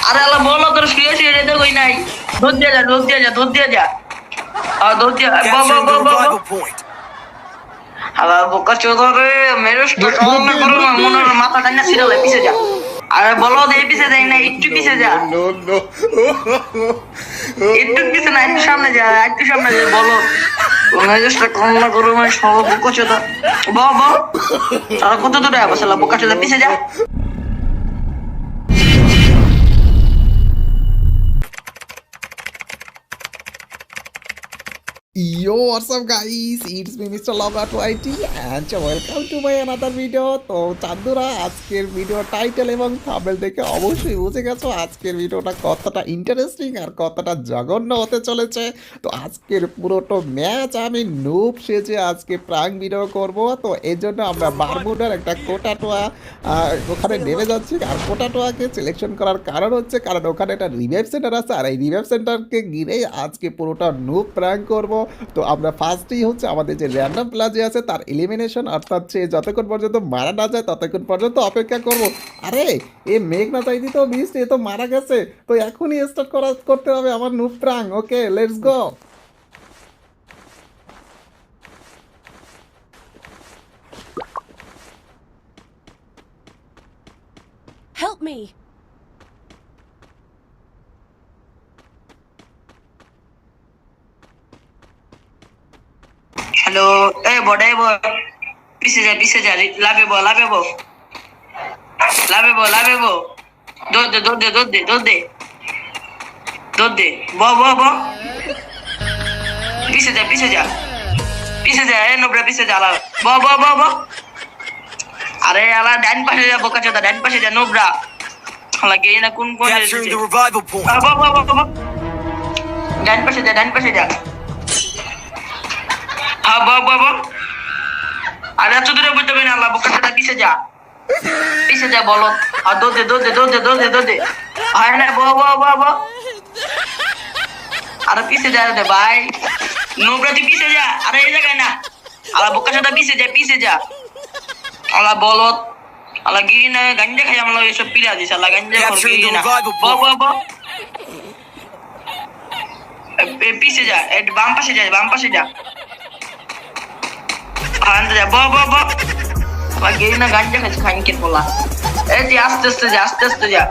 আরে আল্লাহ বলো তোর শুয়ে রেতে কই নাই ধর দিয়া যা ধর দিয়া আল্লাহ বোকা চোদরে মেরেশটা কম না করো না মনের মাথা টাইনা সিরালে পিছে যা আরে বলো দে পিছে যাই না একটু পিছে যা একটু পিছে না একটু সামনে যা বলো মেরেশটা কম না করো মানে সব বোকা চোদা সারা কত দূরে আবার শালা বোকা চোদা পিছে যা Yo, what's up guys? It's me Mr. Lava20 and welcome to my another video. তো চাঁদুরা আজকের ভিডিও টাইটেল এবং থাম্বনেল দেখে অবশ্যই বুঝে গেছো আজকের ভিডিওটা কতটা ইন্টারেস্টিং আর কতটা জঘন্য হতে চলেছে। তো আজকের পুরোটা ম্যাচ আমি নুব সেজে আজকে প্রাঙ্ক ভিডিও করব। তো এই জন্য আমরা বারমুডার একটা কোটাটোয়া ওখানে নেমে যাচ্ছি। আর কোটাটোয়াকে সিলেকশন করার কারণ হচ্ছে কারণ ওখানে একটা রিভাইভ সেন্টার আছে আর এই রিভাইভ সেন্টারকে ঘিরেই আজকে পুরোটা নুব প্রাঙ্ক করব। তো আমরা ফার্স্টেই হচ্ছে আমাদের যে র্যান্ডম প্লাজে আছে তার এলিমিনেশন অর্থাৎ সে যতক্ষণ পর্যন্ত মারা না যায় ততক্ষণ পর্যন্ত অপেক্ষা করব। আরে এ মেঘ না চাইদি তো বিস্ট এ তো মারা গেছে, তো এখনই স্টার্ট করতে হবে আমার noob prank. Okay let's go. Help me! Hello পিছে যা লাভে বল দৌড় দে ব পিছে যা নোবরা পিছে যা ব আরে আলা ডান পাশে যা বোকা চোদা ডান পাশে যা নোবরা আলা গেই না কোন ডান পাশে যা আরে এত দূরে বুঝতে পারি না আল্লাহ বোকা চোদা পিছে যা বলো আর দৌড় দে হয় না আরে পিছে যা রে ভাই নোবরা তুই পিছে যা আরে এই জায়গায় না আলা বোকা চোদা পিছে যা আলা বলত আলা গিয়ে না গাঞ্জা খাই আমরা এসব পিরা দিস আলা গাঞ্জা গিয়ে না পিছে যা বাম পাশে যা আন্দা যা আলা গিয়ে না গাঞ্জা খাইছে খাইকে বলা এই তুই আস্তে যা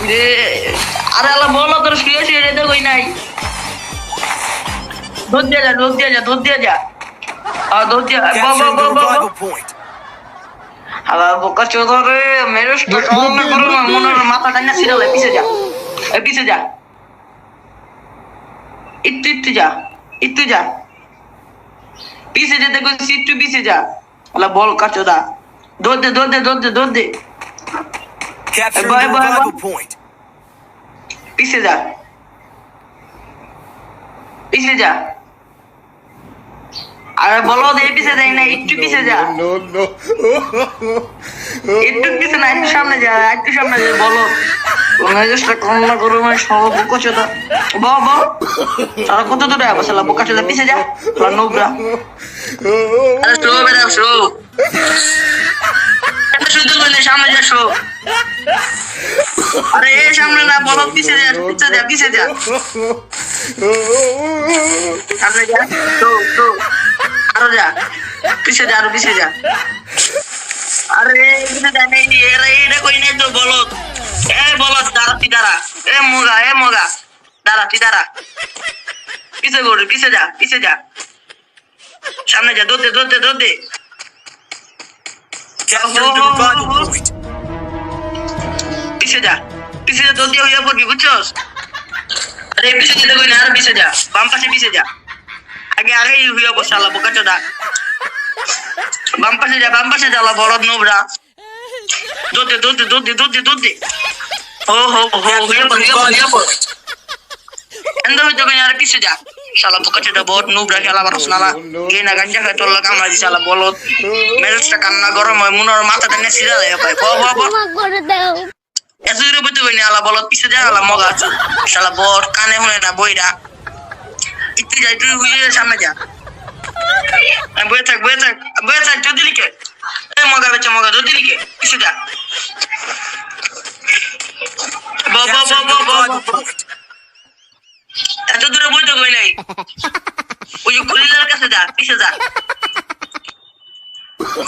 রে আরে আলা বলো তোর শুয়ে রেতে কই নাই ধর দিয়া যা আবার বোকা চোদরে মেরেশটা কম না করো না মনের মাথা টাইনা সিরালে পিছে যা একটু যা পিছে যেতে কইছি একটু পিছে যা আলা বল কাচোদা দৌড় দে পিছে যা আরে বলো দে পিছে যাই না একটু পিছে যা একটু পিছে না একটু সামনে যা বলো মেজাজটা কম না করো মানে সব বোকা চোদা সারা কত দূরে আবার শালা বোকা চোদা পিছে যা নোবরা আরে শো এত সুন্দর করে সামনে যা শো আরে এই সামনে না বলো পিছে যা সামনে যা তো আরো যা পিছে যা আরে এখানে জানে এরা কই নাই তো বলো দাঁড়া এ মোগা দাঁড়া পিছে যা সামনে যা দৌড় দে পিছে যা দৌড় দিয়ে হইয়া পড়বি বুঝছস আরে পিছে যেতে কই না আর পিছে যা বাম পাশে পিছে যা আগে হইয়া বসে আল্লাহ বোকা চোদা বাম পাশে যা বলদ নোবরা দৌড় দে হইয়া পড় এন্দ হইতে কই আর পিছে যা শালা বোকা চোদা বহুত নোবরা খেলা পারছ না গেই না গাঞ্জা খাই তোর লাগা আমরা শালা বলদ মেজাজটা কান্না গরম হয় মনের মাথা টাইনা সিরালে ভাই এত দূরে বুঝতে কই না আলা বলদ পিছে যা আলা মগা শালা বট কানে শুনে না বইরা একটু যাই তুই হইয়া সামনে যা বয়ে থাক যদি লিখে এ মগা বাচ্চা মগা দৌড় দিকে পিছে যা এত দূরে বলতে কই নাই ওই যে খলিলার কাছে যা পিছে যা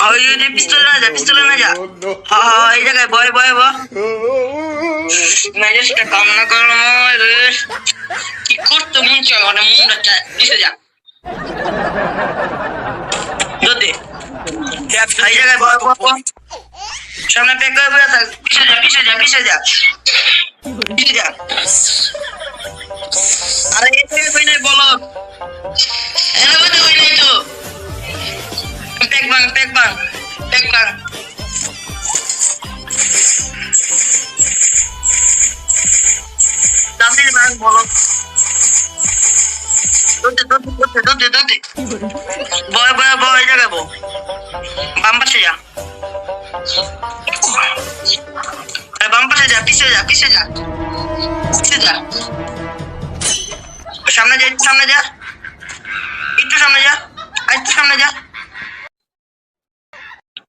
ওই যে পিস্তলে না যা হ্যাঁ এই জায়গায় বয় মেজাজটা কাম না করো রে কি করতে মন চায় মানে মনটা চায় পিছে যা দে এই জায়গায় বয় সামনে পেক করে বসে থাক পিছে যা আরে এখানে কই নাই বলো এনে বলতে কই নাই তো পেক বাং তাদের বাং বলো দোতে বয় এই জায়গায় বল বাম পাশে যা বাম পাশে যা পিছে যা সামনে যা একটু সামনে যা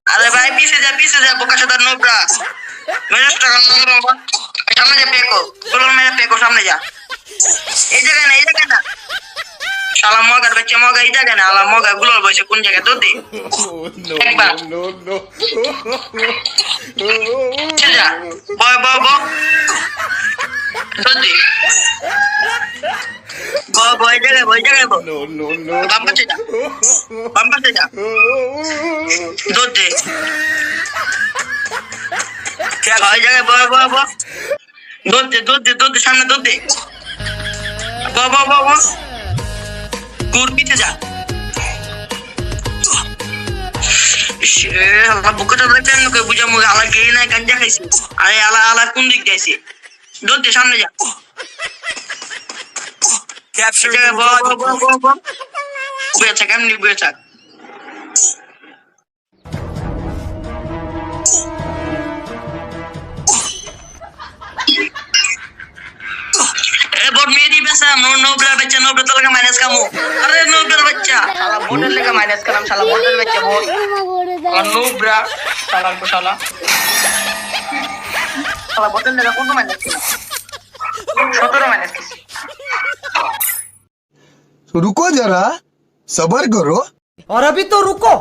আরে ভাই পিছে যা বোকা সাদা নোবরা মেজাজটা সামনে যা পেকো সামনে যা এই জায়গায় না শালা মগার বাচ্চা মগা এই জায়গায় না আলা মগা গুলোর বসে কোন জায়গায় দৌড় দে একবার যা বয় দৌড় দে বয় জায়গায় বাম পাশে যা দৌড় দে ওই জায়গায় বয় দৌড় দে সামনে দৌড় দে কুর পিছে যা বুকটা দেখেন বুঝা মুখে আলা গেয়ে নাই গাঞ্জা খাইছে আরে আলা কোন দিক যাইছে দৌড় দে সামনে যা কেমনি বুয়ে থাক মেয়েদি বেসা নোবলা বাচ্চা নোবলা তো লাগা মাইনাস কামো আরে নোবলার বাচ্চা শালা বোনের লাগা মাইনাস কালাম শালা বোনের বাচ্চা বোন আর নোবলা শালা বোনের লাগা কোন মাইনাস 17 মাইনাস रुको जरा सबर करो और अभी तो रुको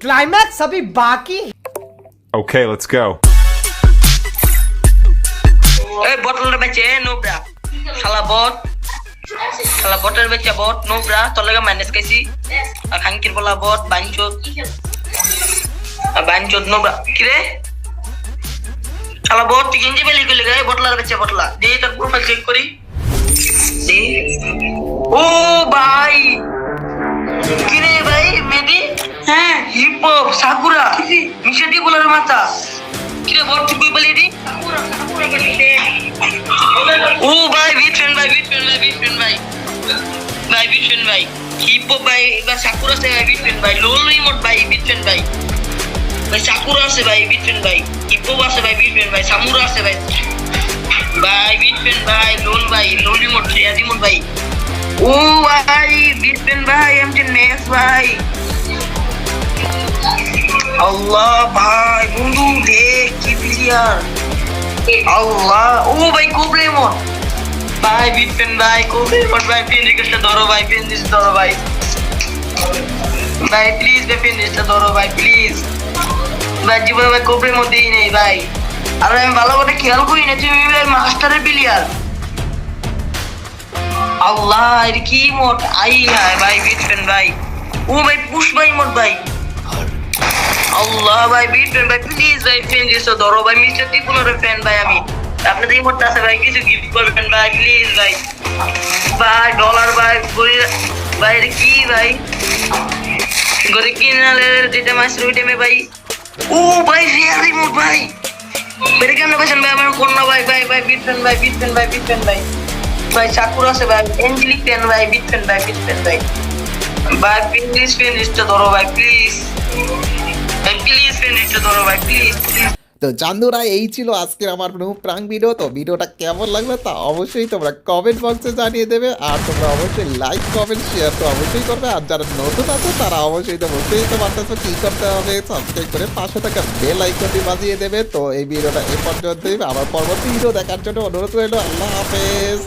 क्लाइमैक्स अभी बाकी Okay, let's go. এই বটলের বাচ্চা নোবলা শালা বটের বাচ্চা বট নোবরা তোর লাগা মাইনাস খাইছি আর খাঙ্কির বলা বট বাইনচোদ নোবরা কিরে শালা বট তুই গেঞ্জি বেলি করলি রে বটলার বাচ্চা বটলা দিয়ে তোর প্রোফাইল চেক করি ও ভাই কিরে ভাই মেদি হ্যাঁ হিপ হপ সাকুরা মিশাটি বলার মাথা কিরে বট তুই কই বলি রে ও ভাই বিটফ্রেন্ড ভাই হিপো ভাই বা সাকুরা সে ভাই বিটফ্রেন্ড ভাই লোল রিমোট ভাই বিটফ্রেন্ড ভাই সাকুরা আছে ভাই বিটফ্রেন্ড ভাই হিপো আছে ভাই বিটফ্রেন্ড ভাই সামুরা আছে ভাই বিটফ্রেন্ড ভাই লোল রিমোট রিমোট ভাই ও ভাই বিটফ্রেন্ড ভাই এমটি নেক্সট ভাই আল্লাহ ভাই বন্ধু দেখ কি প্লেয়ার আল্লাহ ও ভাই কোবরেমন ভাই বিটফ্রেন্ড ভাই কোবরেমন ভাই পেন রিকোয়েস্ট ধরো ভাই পেন দিস ধরো ভাই প্লিজ ভাই পেন দিস ধরো ভাই প্লিজ ভাই জীবনে ভাই কোবরেমন দেই নেই ভাই আর আমি ভালো করে খেয়াল করি না তুমি ভাই মাস্টারের প্লেয়ার আল্লাহ এর কি মোট আই হ্যাঁ ভাই বিটফ্রেন্ড ভাই ও ভাই পুশ ভাই মোট ভাই আল্লাহ ভাই বিটফ্রেন্ড ভাই প্লিজ ভাই ফ্রেন্ড দিছো ধরো ভাই মিস্টার ত্রিপুরার ফ্যান ভাই আমি আপনাদের এই মোটটা আছে ভাই কিছু গিফট করবেন ভাই প্লিজ ভাই ডলার ভাই ভাই কি ভাই গরি কিনালের যেটা মাস্টার উইটেমে ভাই ও ভাই রিয়াল রিমোট ভাই মেরে কেন বসেন ভাই আমার কোন না ভাই বিটফ্রেন্ড ভাই সাকুরা আছে ভাই এঞ্জেলিক পেন ভাই বিটফ্রেন্ড ভাই প্লিজ ফ্রেন্ড দিছো ধরো ভাই প্লিজ ফ্রেন্ড দিছো ধরো ভাই প্লিজ তো চান্দুরা এই ছিল আজকের আমার প্রাঙ্ক ভিডিও। তো ভিডিওটা কেমন লাগলো তা অবশ্যই তোমরা কমেন্ট বক্সে জানিয়ে দেবে, আর তোমরা অবশ্যই লাইক কমেন্ট শেয়ার তো অবশ্যই করবে, আর যারা নতুন আছে তারা অবশ্যই তো বুঝতেই তো পারতেছো কি করতে হবে, সাবস্ক্রাইব করে পাশে থাকা বেল আইকনটি বাজিয়ে দেবে। তো এই ভিডিওটা এই পর্যন্তই, আবার পরবর্তী ভিডিও দেখার জন্য অনুরোধ রইল। আল্লাহ হাফেজ।